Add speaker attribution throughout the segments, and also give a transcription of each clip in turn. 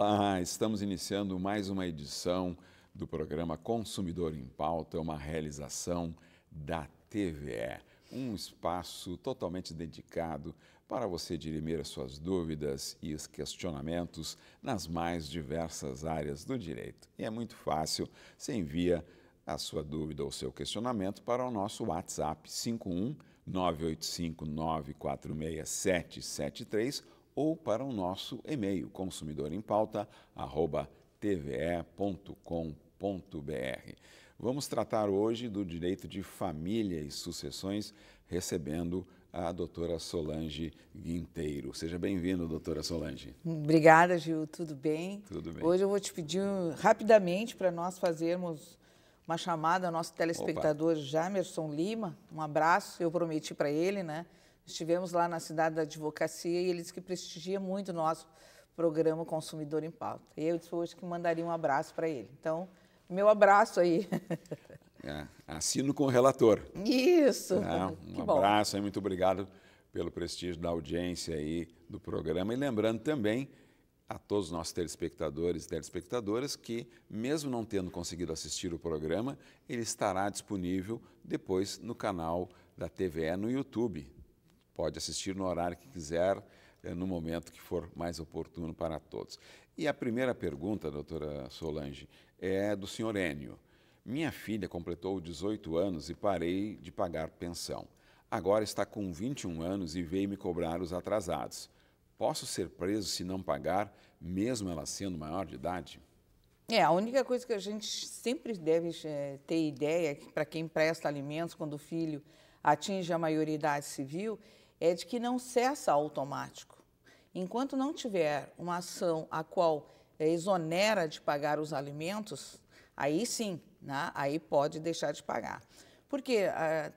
Speaker 1: Olá, estamos iniciando mais uma edição do programa Consumidor em Pauta, uma realização da TVE, um espaço totalmente dedicado para você dirimir as suas dúvidas e os questionamentos nas mais diversas áreas do direito. E é muito fácil, você envia a sua dúvida ou seu questionamento para o nosso WhatsApp 51 985 946 773 ou para o nosso e-mail consumidorempauta@tve.com.br. Vamos tratar hoje do direito de família e sucessões, recebendo a doutora Solange Guinteiro. Seja bem-vindo, doutora Solange.
Speaker 2: Obrigada, Gil. Tudo bem?
Speaker 1: Tudo bem.
Speaker 2: Hoje eu vou te pedir rapidamente para nós fazermos uma chamada ao nosso telespectador Jamerson Lima. Um abraço, eu prometi para ele, né? Estivemos lá na cidade da advocacia e ele disse que prestigia muito o nosso programa Consumidor em Pauta. E eu disse hoje que mandaria um abraço para ele. Então, meu abraço aí.
Speaker 1: Assino com o relator.
Speaker 2: Isso.
Speaker 1: Um abraço aí, muito obrigado pelo prestígio da audiência aí do programa. E lembrando também a todos os nossos telespectadores e telespectadoras que, mesmo não tendo conseguido assistir o programa, ele estará disponível depois no canal da TVE no YouTube. Pode assistir no horário que quiser, no momento que for mais oportuno para todos. E a primeira pergunta, doutora Solange, é do senhor Enio. Minha filha completou 18 anos e parei de pagar pensão. Agora está com 21 anos e veio me cobrar os atrasados. Posso ser preso se não pagar, mesmo ela sendo maior de idade?
Speaker 2: A única coisa que a gente sempre deve ter ideia, para quem presta alimentos quando o filho atinge a maioridade civil, é de que não cessa automático. Enquanto não tiver uma ação a qual exonera de pagar os alimentos, aí sim, né? Aí pode deixar de pagar. Porque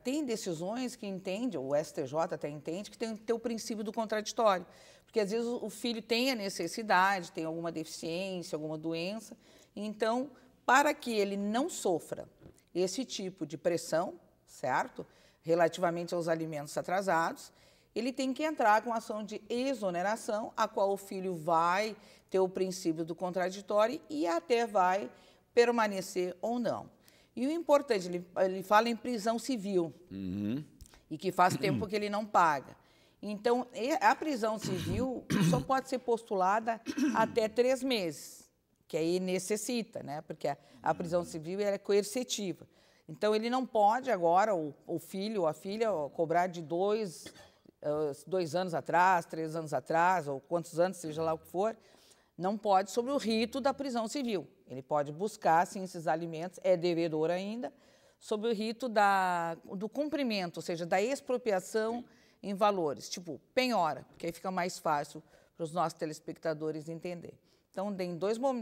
Speaker 2: tem decisões que entende, o STJ até entende, que tem que ter o princípio do contraditório. Porque às vezes o filho tem a necessidade, tem alguma deficiência, alguma doença. Então, para que ele não sofra esse tipo de pressão, certo? Relativamente aos alimentos atrasados, ele tem que entrar com ação de exoneração, a qual o filho vai ter o princípio do contraditório e até vai permanecer ou não. E o importante, ele fala em prisão civil, e que faz tempo que ele não paga. Então, a prisão civil só pode ser postulada até 3 meses, que aí necessita, né? Porque a prisão civil é coercitiva. Então, ele não pode agora, o filho ou a filha, cobrar de 2 anos atrás, 3 anos atrás, ou quantos anos, seja lá o que for, não pode sobre o rito da prisão civil. Ele pode buscar, sim, esses alimentos, é devedor ainda, sobre o rito do cumprimento, ou seja, da expropriação em valores, tipo penhora, porque aí fica mais fácil para os nossos telespectadores entender. Então, tem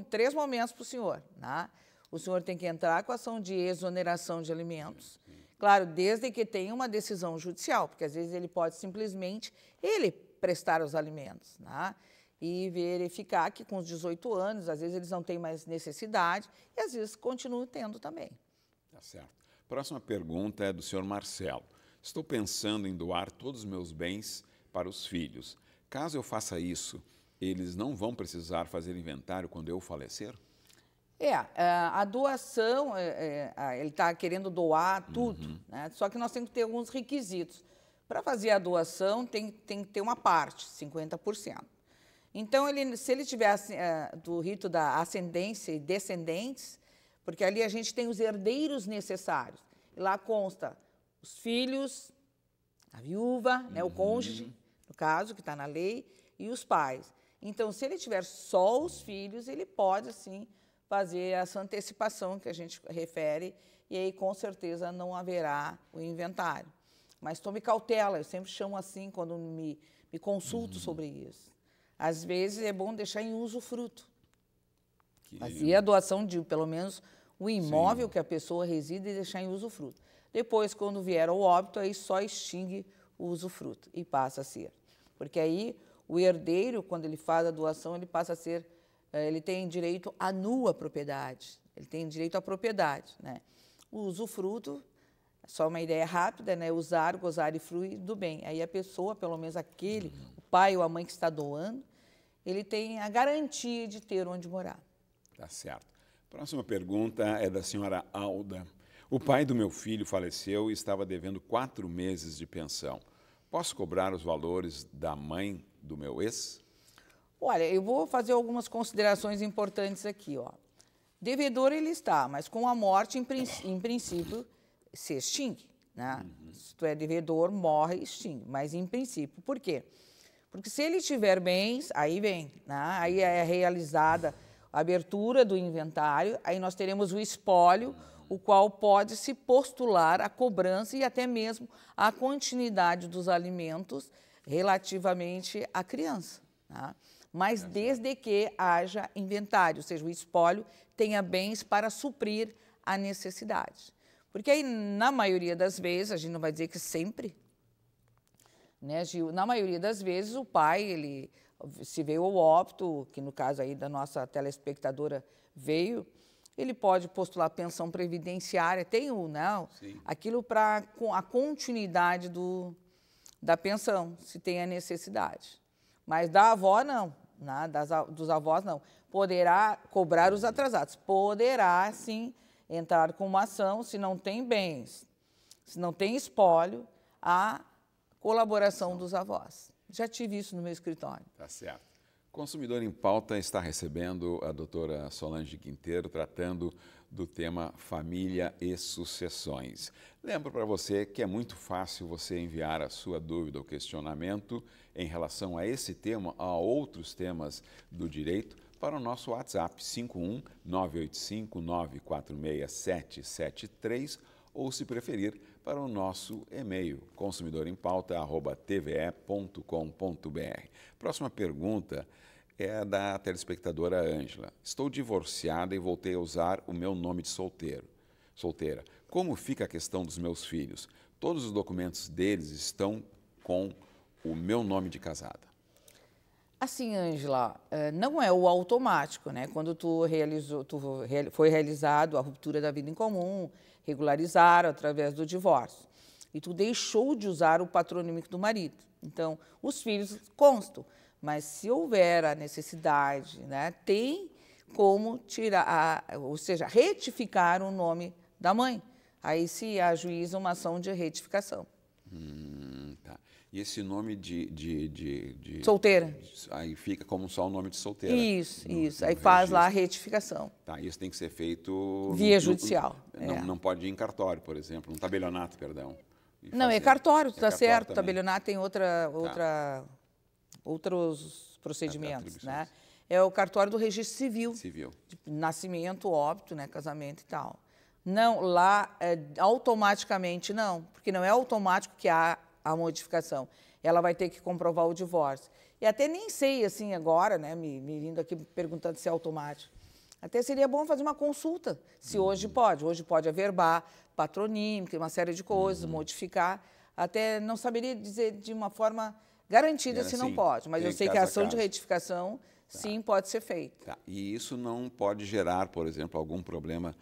Speaker 2: 3 momentos para o senhor, né? O senhor tem que entrar com a ação de exoneração de alimentos, claro, desde que tenha uma decisão judicial, porque às vezes ele pode simplesmente prestar os alimentos, né? E verificar que com os 18 anos, às vezes eles não têm mais necessidade e às vezes continuam tendo também.
Speaker 1: Tá certo. Próxima pergunta é do senhor Marcelo. Estou pensando em doar todos os meus bens para os filhos. Caso eu faça isso, eles não vão precisar fazer inventário quando eu falecer?
Speaker 2: A doação, ele está querendo doar tudo, né? Só que nós temos que ter alguns requisitos. Para fazer a doação, tem que ter uma parte, 50%. Então, se ele tiver do rito da ascendência e descendentes, porque ali a gente tem os herdeiros necessários. E lá consta os filhos, a viúva, né, o cônjuge, no caso, que está na lei, e os pais. Então, se ele tiver só os filhos, ele pode, sim, fazer essa antecipação que a gente refere, e aí, com certeza, não haverá o inventário. Mas tome cautela, eu sempre chamo assim quando me consulto sobre isso. Às vezes, é bom deixar em usufruto. Fazer a doação de, pelo menos, o imóvel que a pessoa reside e deixar em usufruto. Depois, quando vier ao óbito, aí só extingue o usufruto e passa a ser. Porque aí, o herdeiro, quando ele faz a doação, ele passa a ser... ele tem direito à nua propriedade, ele tem direito à propriedade, né? O usufruto, só uma ideia rápida, né? Usar, gozar e fruir do bem. Aí a pessoa, pelo menos aquele, o pai ou a mãe que está doando, ele tem a garantia de ter onde morar.
Speaker 1: Tá certo. Próxima pergunta é da senhora Alda. O pai do meu filho faleceu e estava devendo 4 meses de pensão. Posso cobrar os valores da mãe do meu ex?
Speaker 2: Olha, eu vou fazer algumas considerações importantes aqui, ó. Devedor ele está, mas com a morte, em princípio, se extingue, né? Se tu é devedor, morre e extingue, mas em princípio. Por quê? Porque se ele tiver bens, aí vem, né? Aí é realizada a abertura do inventário, aí nós teremos o espólio, o qual pode se postular a cobrança e até mesmo a continuidade dos alimentos relativamente à criança, tá? Mas desde que haja inventário, ou seja, o espólio tenha bens para suprir a necessidade. Porque aí, na maioria das vezes, a gente não vai dizer que sempre, né, Gil? Na maioria das vezes, o pai, ele se veio ao óbito, que no caso aí da nossa telespectadora veio, ele pode postular pensão previdenciária, tem o não, aquilo para a continuidade da pensão, se tem a necessidade. Mas da avó, não, né? Dos avós, não. Poderá cobrar os atrasados, poderá, sim, entrar com uma ação, se não tem bens, se não tem espólio, a colaboração dos avós. Já tive isso no meu escritório.
Speaker 1: Tá certo. Consumidor em Pauta está recebendo a doutora Solange Quinteiro, tratando do tema família e sucessões. Lembro para você que é muito fácil você enviar a sua dúvida ou questionamento em relação a esse tema, a outros temas do direito, para o nosso WhatsApp 51 985 946 773 ou, se preferir, para o nosso e-mail consumidorempauta@tve.com.br. Próxima pergunta é da telespectadora Ângela. Estou divorciada e voltei a usar o meu nome de solteira. Como fica a questão dos meus filhos? Todos os documentos deles estão com o meu nome de casada.
Speaker 2: Assim, Ângela, não é o automático, né? Quando foi realizado a ruptura da vida em comum, regularizaram através do divórcio, e tu deixou de usar o patronímico do marido. Então, os filhos constam, mas se houver a necessidade, né, tem como tirar, ou seja, retificar o nome da mãe. Aí se ajuiza uma ação de retificação.
Speaker 1: Tá. E esse nome de
Speaker 2: solteira.
Speaker 1: Aí fica como só o nome de solteira.
Speaker 2: Isso. Aí faz lá a retificação.
Speaker 1: Tá, isso tem que ser feito...
Speaker 2: Via judicial.
Speaker 1: Não pode ir em cartório, por exemplo, um tabelionato, perdão.
Speaker 2: Não, é cartório, está certo.
Speaker 1: Também.
Speaker 2: Tabelionato tem outros procedimentos, né? É o cartório do registro civil. De nascimento, óbito, né, casamento e tal. Não, lá automaticamente não, porque não é automático que há a modificação. Ela vai ter que comprovar o divórcio. E até nem sei, assim, agora, né, me vindo aqui perguntando se é automático. Até seria bom fazer uma consulta, se hoje pode. Hoje pode averbar, patronímica, uma série de coisas, modificar. Até não saberia dizer de uma forma garantida se não pode, mas eu sei que a ação de retificação, sim, pode ser feita.
Speaker 1: Tá. E isso não pode gerar, por exemplo, algum problema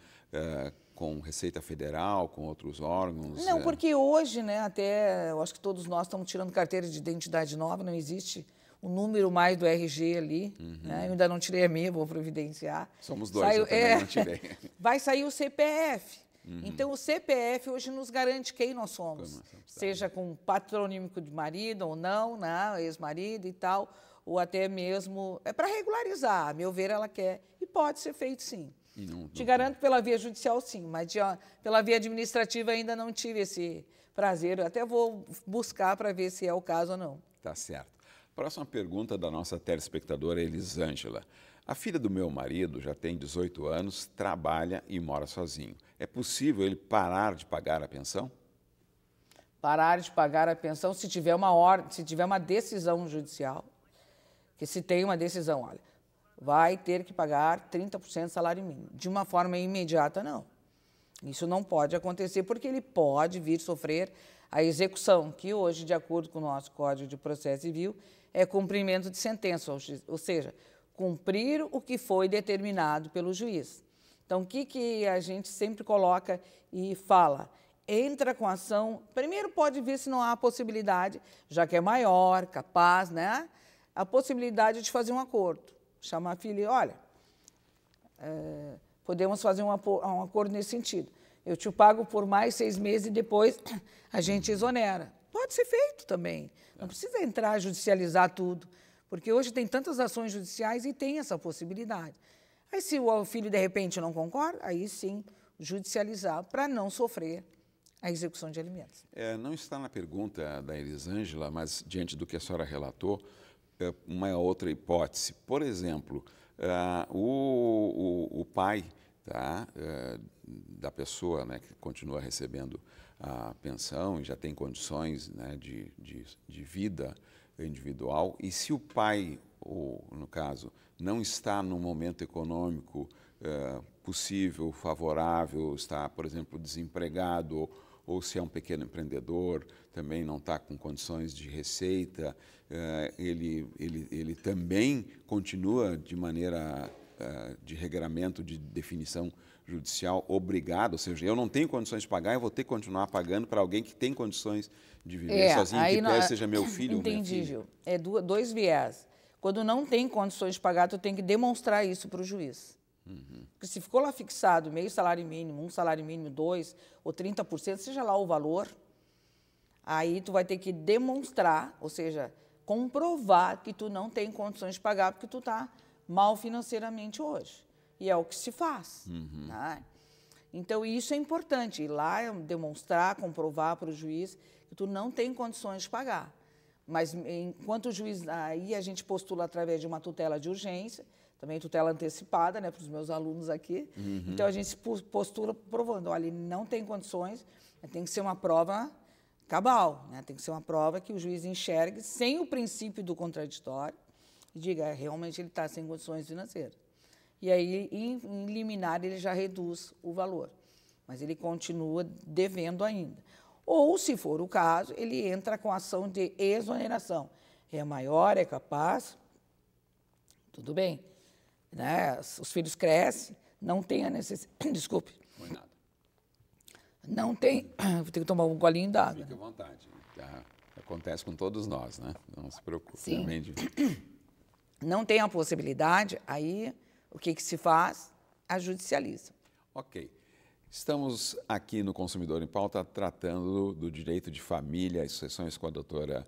Speaker 1: com Receita Federal, com outros órgãos?
Speaker 2: Não, porque hoje, né, até eu acho que todos nós estamos tirando carteira de identidade nova, não existe o número mais do RG ali, né? Eu ainda não tirei a minha, vou providenciar.
Speaker 1: Somos dois, eu também não tirei.
Speaker 2: Vai sair o CPF. Então, o CPF hoje nos garante quem nós somos, seja com patronímico de marido ou não, né, ex-marido e tal, ou até mesmo, é para regularizar, a meu ver ela quer, e pode ser feito sim. Te garanto pela via judicial sim, mas pela via administrativa ainda não tive esse prazer, eu até vou buscar para ver se é o caso ou não.
Speaker 1: Tá certo. Próxima pergunta da nossa telespectadora Elisângela. A filha do meu marido já tem 18 anos, trabalha e mora sozinho. É possível ele parar de pagar a pensão?
Speaker 2: Parar de pagar a pensão se tiver uma decisão judicial. Que se tem uma decisão, olha, vai ter que pagar 30% do salário mínimo. De uma forma imediata, não. Isso não pode acontecer porque ele pode vir sofrer a execução, que hoje, de acordo com o nosso Código de Processo Civil, é cumprimento de sentença, ou seja, cumprir o que foi determinado pelo juiz. Então, o que a gente sempre coloca e fala? Entra com ação, primeiro pode ver se não há possibilidade, já que é maior, capaz, né? a possibilidade de fazer um acordo. Chamar a filha e, olha, podemos fazer um acordo nesse sentido. Eu te pago por mais 6 meses e depois a gente exonera. Pode ser feito também. Não precisa entrar, judicializar tudo, porque hoje tem tantas ações judiciais e tem essa possibilidade. Aí, se o filho, de repente, não concorda, aí sim, judicializar para não sofrer a execução de alimentos.
Speaker 1: Não está na pergunta da Elisângela, mas diante do que a senhora relatou, uma outra hipótese. Por exemplo, o pai, tá, da pessoa, né, que continua recebendo a pensão e já tem condições, né, de vida individual, e se o pai, ou no caso, não está no momento econômico possível, favorável, está, por exemplo, desempregado, ou se é um pequeno empreendedor, também não está com condições de receita, ele também continua de maneira de regramento, de definição judicial, obrigado, ou seja, eu não tenho condições de pagar, eu vou ter que continuar pagando para alguém que tem condições de viver sozinho, que quer seja meu filho ou minha filha.
Speaker 2: Entendi, Gil. É dois viés. Quando não tem condições de pagar, tu tem que demonstrar isso para o juiz. Porque se ficou lá fixado meio salário mínimo, 1 salário mínimo, 2 ou 30%, seja lá o valor, aí tu vai ter que demonstrar, ou seja, comprovar que tu não tem condições de pagar porque tu está mal financeiramente hoje. E é o que se faz. Né? Então, isso é importante, ir lá, demonstrar, comprovar para o juiz que tu não tem condições de pagar. Mas, enquanto o juiz, aí a gente postula através de uma tutela de urgência, também tutela antecipada, né, para os meus alunos aqui. Então, a gente postula provando, olha, ele não tem condições, tem que ser uma prova cabal, né? Tem que ser uma prova que o juiz enxergue sem o princípio do contraditório e diga, realmente ele está sem condições financeiras. E aí, em liminar, ele já reduz o valor, mas ele continua devendo ainda. Ou, se for o caso, ele entra com ação de exoneração. É maior, é capaz, tudo bem. Né? Os filhos crescem, não tem a necessidade... Desculpe.
Speaker 1: Não é nada.
Speaker 2: Não tem... Vou ter que tomar um golinho d'água.
Speaker 1: Fique à vontade. Tá? Acontece com todos nós, né? Não se preocupe.
Speaker 2: Sim.
Speaker 1: Também
Speaker 2: Não tem a possibilidade, aí o que se faz? A judicializa.
Speaker 1: Ok. Estamos aqui no Consumidor em Pauta tratando do direito de família e sucessões com a doutora,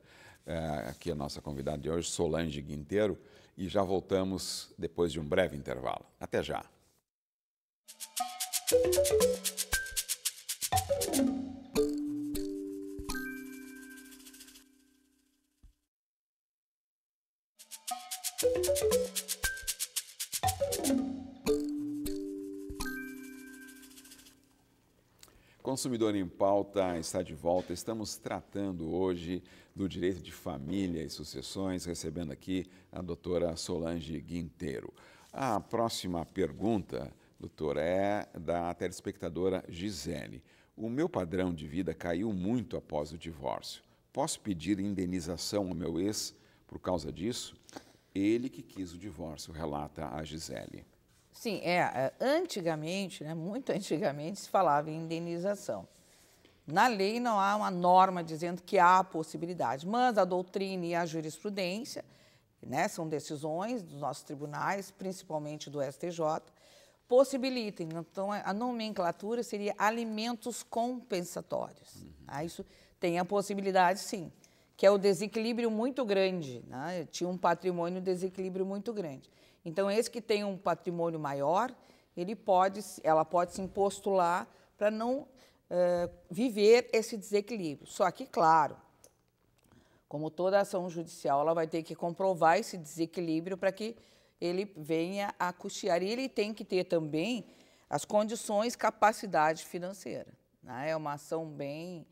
Speaker 1: aqui a nossa convidada de hoje, Solange Guinteiro, e já voltamos depois de um breve intervalo. Até já. Consumidor em Pauta está de volta. Estamos tratando hoje do direito de família e sucessões, recebendo aqui a doutora Solange Guinteiro. A próxima pergunta, doutora, é da telespectadora Gisele. O meu padrão de vida caiu muito após o divórcio. Posso pedir indenização ao meu ex por causa disso? Ele que quis o divórcio, relata a Gisele.
Speaker 2: Sim, antigamente, né, muito antigamente, se falava em indenização. Na lei não há uma norma dizendo que há a possibilidade, mas a doutrina e a jurisprudência, né, são decisões dos nossos tribunais, principalmente do STJ, possibilitam. Então, a nomenclatura seria alimentos compensatórios. Isso tem a possibilidade, sim, que é o desequilíbrio muito grande. Né? Tinha um patrimônio desequilíbrio muito grande. Então, esse que tem um patrimônio maior, ela pode se postular para não viver esse desequilíbrio. Só que, claro, como toda ação judicial, ela vai ter que comprovar esse desequilíbrio para que ele venha a custear. E ele tem que ter também as condições, capacidade financeira. Né? É uma ação bem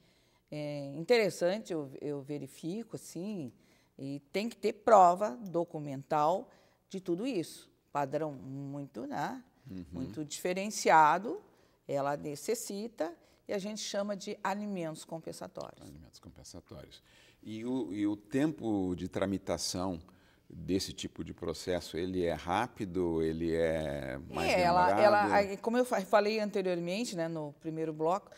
Speaker 2: interessante, eu verifico, assim, e tem que ter prova documental de tudo isso. Padrão muito, né? Muito diferenciado, ela necessita, e a gente chama de alimentos compensatórios.
Speaker 1: Alimentos compensatórios. E o tempo de tramitação desse tipo de processo, ele é rápido, ele é mais demorado?
Speaker 2: Como eu falei anteriormente, né, no primeiro bloco,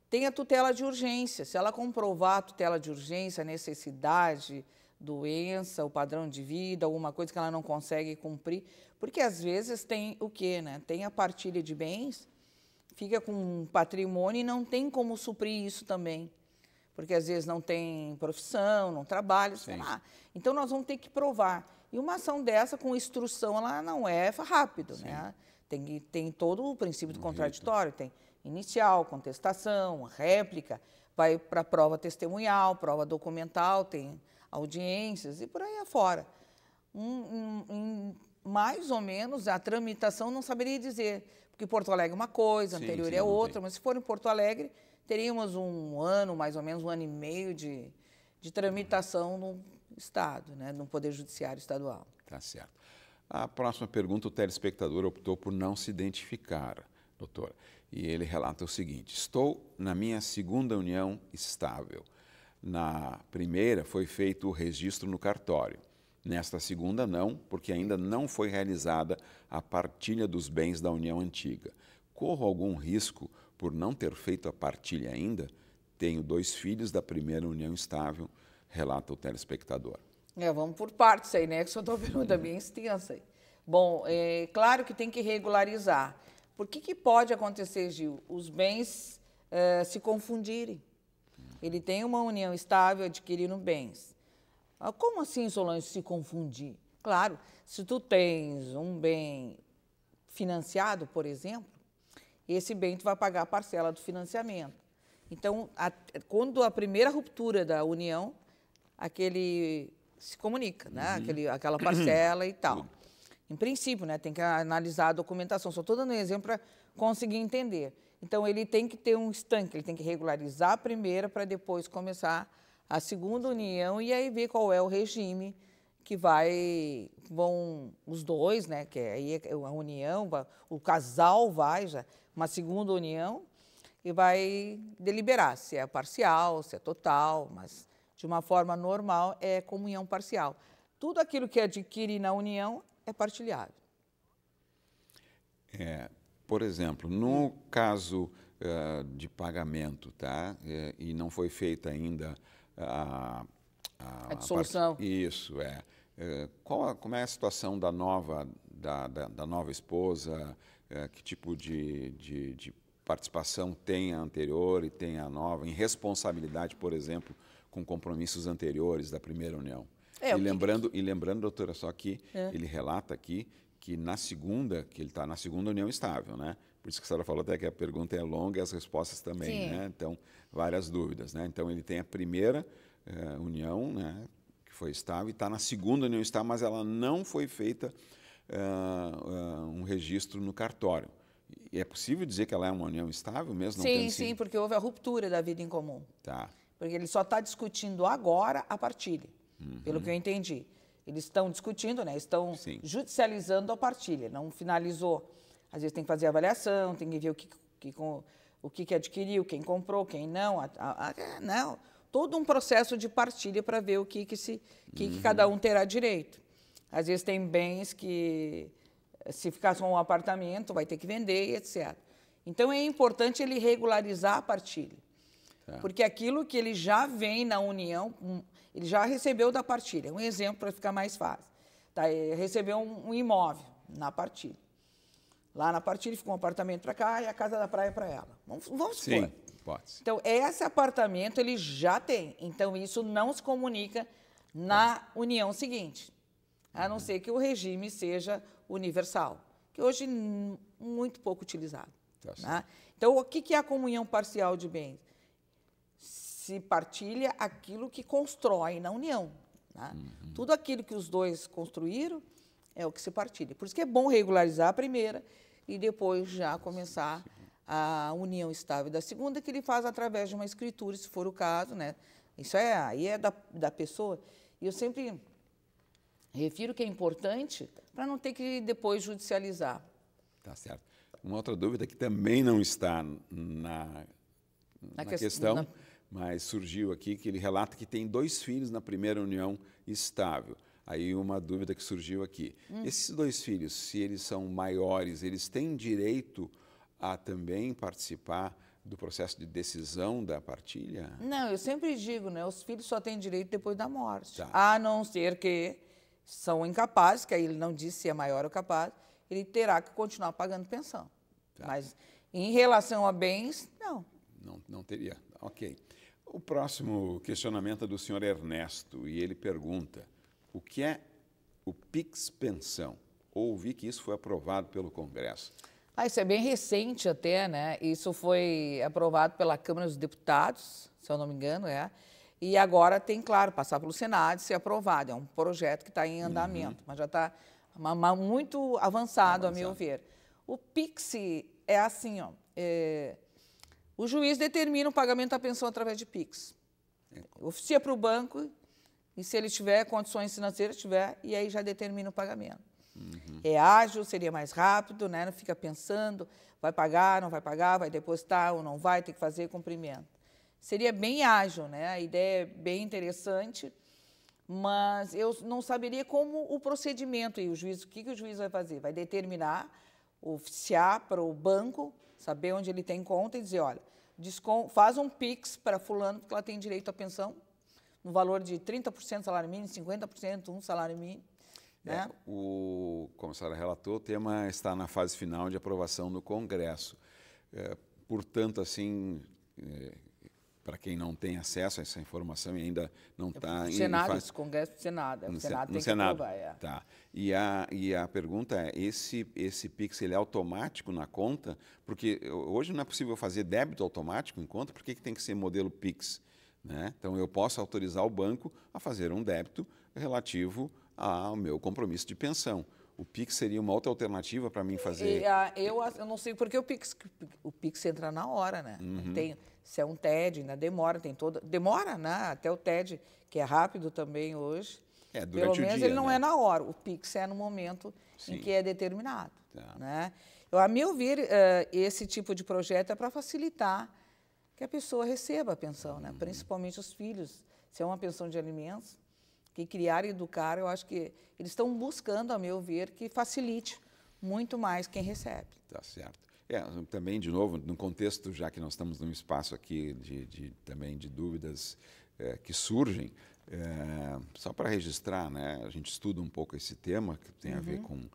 Speaker 2: tem a tutela de urgência. Se ela comprovar a tutela de urgência, a necessidade doença, o padrão de vida, alguma coisa que ela não consegue cumprir. Porque, às vezes, tem o quê, né? Tem a partilha de bens, fica com um patrimônio e não tem como suprir isso também. Porque, às vezes, não tem profissão, não trabalha, sei lá. Então, nós vamos ter que provar. E uma ação dessa, com instrução, ela não é rápido, né? Tem todo o princípio do contraditório, tem inicial, contestação, réplica, vai para prova testemunhal, prova documental, tem audiências e por aí afora. Mais ou menos, a tramitação não saberia dizer, porque Porto Alegre é uma coisa, anterior é outra, mas se for em Porto Alegre, teríamos um ano, mais ou menos, um ano e meio de tramitação no Estado, né, no Poder Judiciário Estadual.
Speaker 1: Tá certo. A próxima pergunta, o telespectador optou por não se identificar, doutora. E ele relata o seguinte: estou na minha segunda união estável. Na primeira foi feito o registro no cartório. Nesta segunda não, porque ainda não foi realizada a partilha dos bens da união antiga. Corro algum risco por não ter feito a partilha ainda? Tenho 2 filhos da primeira união estável, relata o telespectador.
Speaker 2: Vamos por partes aí, né? Que só estou pergunta bem extensa aí. Bom, é claro que tem que regularizar. Por que pode acontecer, Gil? Os bens se confundirem. Ele tem uma união estável adquirindo bens. Como assim, Solange, se confundir? Claro, se tu tens um bem financiado, por exemplo, esse bem tu vai pagar a parcela do financiamento. Então, quando a primeira ruptura da união, aquele se comunica, né? Aquela parcela e tal. Em princípio, né? Tem que analisar a documentação. Só estou dando um exemplo para conseguir entender. Então, ele tem que ter um estanque, ele tem que regularizar a primeira para depois começar a segunda união e aí ver qual é o regime que vão os dois, né? Que aí a união, o casal vai já, uma segunda união, e vai deliberar se é parcial, se é total, mas de uma forma normal é comunhão parcial. Tudo aquilo que adquire na união é partilhável.
Speaker 1: Por exemplo, no caso de pagamento, tá? E não foi feita ainda a
Speaker 2: dissolução.
Speaker 1: Isso, como é a situação da nova esposa? Que tipo de participação tem a anterior e tem a nova, em responsabilidade, por exemplo, com compromissos anteriores da primeira união? E lembrando, doutora, só que ele relata aqui que ele está na segunda união estável, né? Por isso que a senhora falou até que a pergunta é longa e as respostas também, né? Então, várias dúvidas, né? Então, ele tem a primeira união, né, que foi estável, e está na segunda união estável, mas ela não foi feita um registro no cartório. E é possível dizer que ela é uma união estável mesmo?
Speaker 2: Sim, porque houve a ruptura da vida em comum.
Speaker 1: Tá.
Speaker 2: Porque ele só está discutindo agora a partilha, pelo que eu entendi. Eles estão discutindo, né? Estão judicializando a partilha, não finalizou. Às vezes tem que fazer avaliação, tem que ver o que adquiriu, quem comprou, quem não. Não, todo um processo de partilha para ver o que cada um terá direito. Às vezes tem bens que, se ficar só um apartamento, vai ter que vender, etc. Então, é importante ele regularizar a partilha. Porque aquilo que ele já vem na união, ele já recebeu da partilha. Um exemplo para ficar mais fácil. Tá? Ele recebeu um imóvel na partilha. Lá na partilha ficou um apartamento para cá e a casa da praia para ela. Vamos supor.
Speaker 1: Sim, pode.
Speaker 2: Então, esse apartamento ele já tem. Então, isso não se comunica na união seguinte. A não ser que o regime seja universal, que hoje é muito pouco utilizado. Né? Então, o que é a comunhão parcial de bens? Se partilha aquilo que constrói na união. Né? Tudo aquilo que os dois construíram é o que se partilha. Por isso que é bom regularizar a primeira e depois já começar a união estável da segunda, que ele faz através de uma escritura, se for o caso. Né? Isso aí é da pessoa. E eu sempre refiro que é importante para não ter que depois judicializar.
Speaker 1: Tá certo. Uma outra dúvida que também não está na questão, mas surgiu aqui, que ele relata que tem 2 filhos na primeira união estável. Aí uma dúvida que surgiu aqui. Esses 2 filhos, se eles são maiores, eles têm direito a também participar do processo de decisão da partilha?
Speaker 2: Não, eu sempre digo, né? Os filhos só têm direito depois da morte.
Speaker 1: Tá.
Speaker 2: A não ser que são incapazes, que aí ele não disse se é maior ou capaz, ele terá que continuar pagando pensão.
Speaker 1: Tá.
Speaker 2: Mas em relação a bens, não.
Speaker 1: Não teria. Ok. O próximo questionamento é do senhor Ernesto, e ele pergunta: o que é o PIX Pensão? Ouvi que isso foi aprovado pelo Congresso.
Speaker 2: Isso é bem recente até, né? Isso foi aprovado pela Câmara dos Deputados, se eu não me engano, e agora tem, claro, passar pelo Senado e ser aprovado. É um projeto que está em andamento, mas já está muito avançado, a meu ver. O PIX é assim, ó, o juiz determina o pagamento da pensão através de PIX. Oficia para o banco e, se ele tiver condições financeiras, e aí já determina o pagamento. É ágil, seria mais rápido, né? Não fica pensando, vai pagar, não vai pagar, vai depositar ou não vai, tem que fazer cumprimento. Seria bem ágil, né? A ideia é bem interessante, mas eu não saberia como o procedimento, e o juiz, o que o juiz vai fazer? Vai determinar, oficiar para o banco, saber onde ele tem conta e dizer, olha, faz um PIX para fulano, porque ela tem direito à pensão, no valor de 30% salário mínimo, 50% um salário mínimo. Né?
Speaker 1: Como a senhora relatou, o tema está na fase final de aprovação no Congresso. Portanto, assim, para quem não tem acesso a essa informação e ainda não está...
Speaker 2: No Senado, esse Congresso do Senado. O Senado tem que aprovar.
Speaker 1: Tá. E a pergunta é, esse PIX ele é automático na conta? Porque hoje não é possível fazer débito automático em conta, por que tem que ser modelo PIX? Né? Então, eu posso autorizar o banco a fazer um débito relativo ao meu compromisso de pensão. O PIX seria uma outra alternativa para mim fazer...
Speaker 2: Eu não sei porque o PIX entra na hora, né? Se é um TED, ainda demora, demora, né? Até o TED, que é rápido também hoje.
Speaker 1: Durante
Speaker 2: Pelo menos
Speaker 1: o dia,
Speaker 2: ele não
Speaker 1: né?
Speaker 2: é na hora. O PIX é no momento
Speaker 1: Sim.
Speaker 2: em que é determinado.
Speaker 1: Tá.
Speaker 2: Né? A meu ver, esse tipo de projeto é para facilitar que a pessoa receba a pensão, né? Principalmente os filhos. Se é uma pensão de alimentos, que criar e educar, eu acho que eles estão buscando, a meu ver, que facilite muito mais quem recebe.
Speaker 1: Tá certo. Também, de novo, no contexto, já que nós estamos num espaço aqui também de dúvidas que surgem, só para registrar, né, a gente estuda um pouco esse tema, que tem a ver com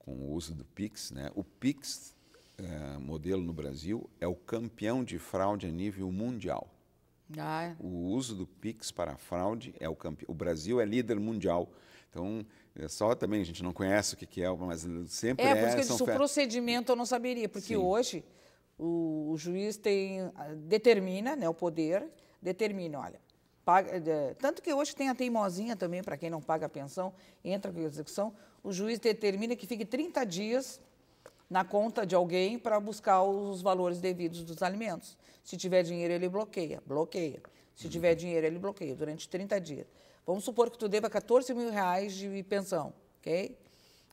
Speaker 1: o uso do PIX. Né? O PIX, modelo no Brasil, é o campeão de fraude a nível mundial. O uso do PIX para fraude é o campeão. O Brasil é líder mundial. Então, só também a gente não conhece o que é, mas sempre
Speaker 2: por isso que eu disse, o procedimento eu não saberia, porque
Speaker 1: Sim.
Speaker 2: Hoje o juiz determina, né, o poder, determina, olha, tanto que hoje tem a teimosinha também, para quem não paga a pensão, entra com a execução, o juiz determina que fique 30 dias na conta de alguém para buscar os valores devidos dos alimentos. Se tiver dinheiro, ele bloqueia. Se tiver dinheiro, ele bloqueia durante 30 dias. Vamos supor que tu deva 14 mil reais de pensão, ok?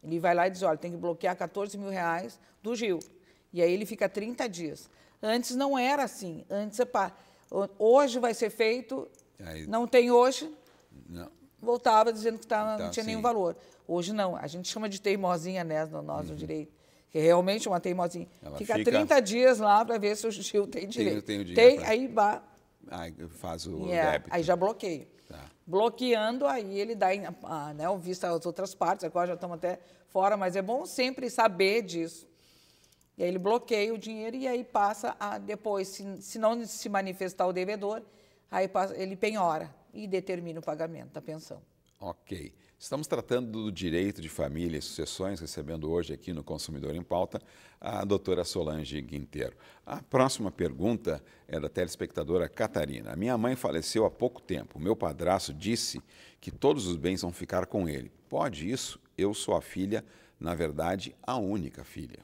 Speaker 2: Ele vai lá e diz, olha, tem que bloquear 14 mil reais do Gil. E aí ele fica 30 dias. Antes não era assim. Antes, hoje vai ser feito,
Speaker 1: aí,
Speaker 2: não tem hoje,
Speaker 1: não.
Speaker 2: Voltava dizendo que não tinha
Speaker 1: sim.
Speaker 2: nenhum valor. Hoje não, a gente chama de teimosinha, né, no direito. Que é realmente uma teimosinha. Fica 30 dias lá para ver se o Gil tem direito.
Speaker 1: Tem o dinheiro
Speaker 2: aí
Speaker 1: faz o débito.
Speaker 2: Aí já bloqueia.
Speaker 1: Tá.
Speaker 2: Bloqueando, aí ele dá o visto às outras partes, agora já estamos até fora, mas é bom sempre saber disso. E aí ele bloqueia o dinheiro e aí passa depois, se não se manifestar o devedor, aí ele penhora e determina o pagamento da pensão.
Speaker 1: Ok. Estamos tratando do direito de família e sucessões, recebendo hoje aqui no Consumidor em Pauta a doutora Solange Guinteiro. A próxima pergunta é da telespectadora Catarina. Minha mãe faleceu há pouco tempo. Meu padrasto disse que todos os bens vão ficar com ele. Pode isso? Eu sou a filha, na verdade, a única filha.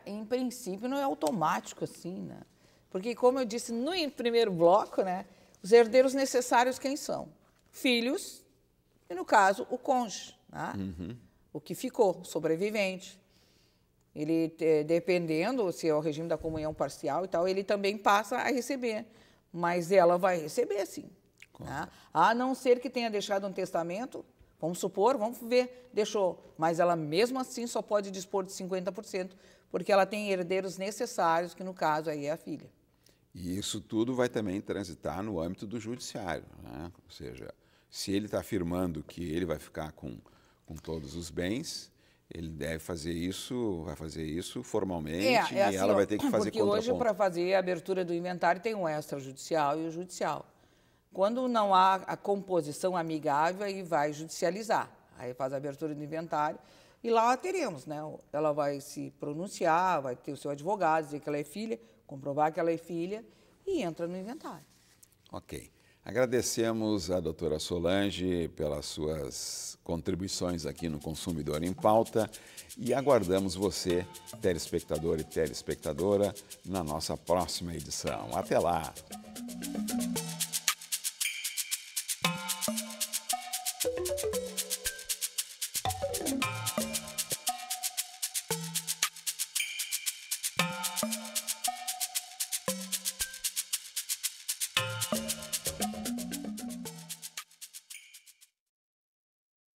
Speaker 2: Em princípio, não é automático assim, né? Porque, como eu disse no primeiro bloco, né, os herdeiros necessários quem são? Filhos e, no caso, o cônjuge, né? O que ficou, o sobrevivente. Ele, dependendo se é o regime da comunhão parcial e tal, ele também passa a receber. Mas ela vai receber, sim. Né? A não ser que tenha deixado um testamento, vamos supor, vamos ver, deixou. Mas ela, mesmo assim, só pode dispor de 50%, porque ela tem herdeiros necessários, que no caso aí é a filha.
Speaker 1: E isso tudo vai também transitar no âmbito do judiciário, né? Ou seja, se ele está afirmando que ele vai ficar com todos os bens, ele deve fazer isso, vai fazer isso formalmente e
Speaker 2: assim,
Speaker 1: ela vai ter que fazer
Speaker 2: porque hoje,
Speaker 1: contraponto.
Speaker 2: para fazer a abertura do inventário, tem o extrajudicial e o judicial. Quando não há a composição amigável, aí vai judicializar. Aí faz a abertura do inventário e lá teremos, né? Ela vai se pronunciar, vai ter o seu advogado, dizer que ela é filha, comprovar que ela é filha e entra no inventário.
Speaker 1: Ok. Agradecemos a doutora Solange pelas suas contribuições aqui no Consumidor em Pauta e aguardamos você, telespectador e telespectadora, na nossa próxima edição. Até lá!